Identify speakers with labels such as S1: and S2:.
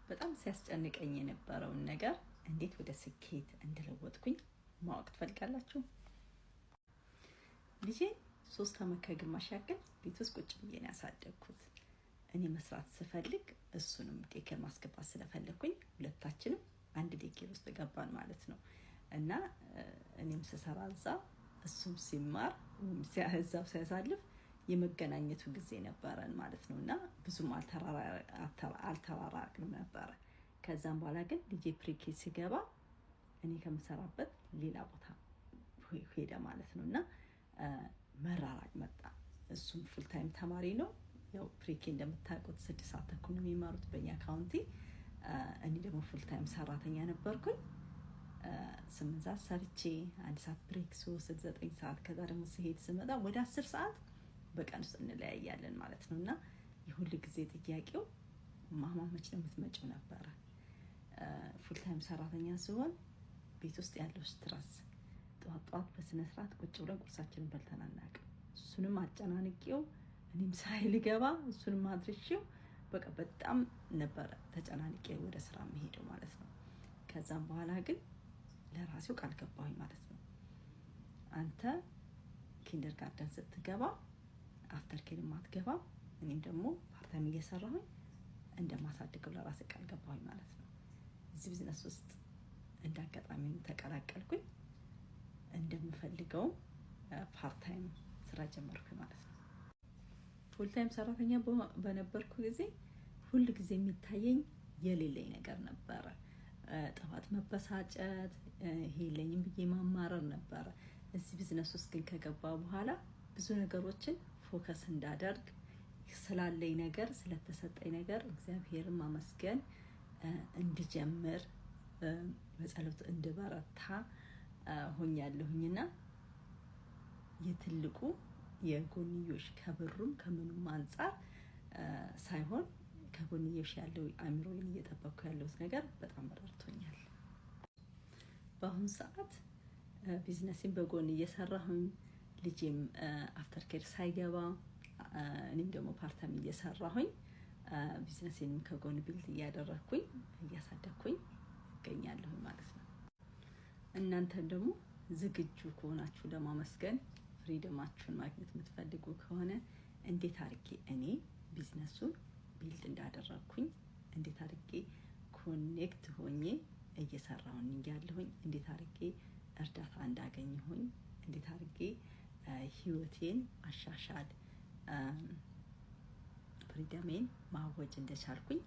S1: በጣም ሲያስጨንቀኝ የነበረውን ነገር እንዴት ወደ ስኬት እንደለወጥኩኝ ማወቅ ትፈልጋላችሁ? ልጄ 3 ዓመት ከግማሽ ያክል ቤት ውስጥ ቁጭ ብዬ ነው ያሳደግኩት። እኔ መስራት ስፈልግ እሱንም ዴኬር ማስገባት ስለፈለኩኝ ሁለታችንም አንድ ዴኬር ውስጥ ገባን ማለት ነው። እና እኔም ስሰራ እዛ እሱም ሲማር እዛው ሲያሳልፍ የመገናኘቱ ጊዜ ነበረን ማለት ነው። እና ብዙም አልተራራቅንም ነበረ። ከዛም በኋላ ግን ልጄ ፕሪኬ ሲገባ እኔ ከምሰራበት ሌላ ቦታ ሄደ ማለት ነው። እና መራራቅ መጣ። እሱም ፉል ታይም ተማሪ ነው። ያው ፕሪኬ እንደምታውቁት 6 ሰዓት ተኩል ነው የሚማሩት በእኛ ካውንቲ። እኔ ደግሞ ፉል ታይም ሰራተኛ ነበርኩኝ። 8 ሰዓት ሰርቼ 1 ሰዓት ብሬክ ስወስድ 9 ሰዓት ከዛ ደግሞ ስሄድ ስመጣ ወደ 10 ሰዓት በቀን ውስጥ እንለያያለን ማለት ነው። እና የሁሉ ጊዜ ጥያቄው ማማ መች ነው የምትመጪው ነበረ። ፉል ታይም ሰራተኛ ሲሆን ቤት ውስጥ ያለው ስትረስ ጠዋት በስነ ስርዓት ቁጭ ብለን ቁርሳችንን በልተን አናውቅም። እሱንም አጨናንቄው እኔም ስራዬ ልገባ እሱንም አድርሼው በቃ በጣም ነበረ ተጨናንቄ ወደ ስራ የምሄደው ማለት ነው። ከዛም በኋላ ግን ለራሴው ቃል ገባሁኝ ማለት ነው። አንተ ኪንደርጋርተን ስትገባ አፍተር ኬር ማትገባ፣ እኔም ደግሞ ፓርታይም እየሰራሁኝ እንደማሳድገው ለራሴ ቃል ገባሁኝ ማለት ነው። እዚህ ቢዝነስ ውስጥ እንዳጋጣሚ ተቀላቀልኩኝ። እንደምፈልገው ፓርታይም ስራ ጀመርኩኝ ማለት ነው። ፉል ታይም ሰራተኛ በነበርኩ ጊዜ ሁሉ ጊዜ የሚታየኝ የሌለኝ ነገር ነበረ። ጠዋት መበሳጨት፣ ይሄ የለኝም ብዬ ማማረር ነበረ። እዚህ ቢዝነስ ውስጥ ግን ከገባ በኋላ ብዙ ነገሮችን ፎከስ እንዳደርግ ስላለኝ ነገር ስለተሰጠኝ ነገር እግዚአብሔርን ማመስገን እንድጀምር በጸሎት እንድበረታ ሆኛለሁኝና የትልቁ የጎንዮሽ ከብሩም ከምኑም አንፃር ሳይሆን ከጎንዮሽ ያለው አእምሮዬን እየጠበቅኩ ያለሁት ነገር በጣም ረድቶኛል። በአሁኑ ሰዓት ቢዝነሴን በጎን እየሰራሁኝ ልጄም አፍተር ኬር ሳይገባ እኔም ደግሞ ፓርታይም እየሰራሁኝ ቢዝነሴንም ከጎን ቢልድ እያደረኩኝ እያሳደግኩኝ እገኛለሁ ማለት ነው። እናንተም ደግሞ ዝግጁ ከሆናችሁ ለማመስገን ፍሪደማችሁን ማግኘት የምትፈልጉ ከሆነ እንዴት አድርጌ እኔ ቢዝነሱን ቢልድ እንዳደረኩኝ፣ እንዴት አድርጌ ኮኔክት ሆኜ እየሰራሁኝ ያለሁኝ፣ እንዴት አድርጌ እርዳታ እንዳገኘሁኝ፣ እንዴት አድርጌ ህይወቴን ማሻሻል ፍሪደሜን ማወጅ እንደቻልኩኝ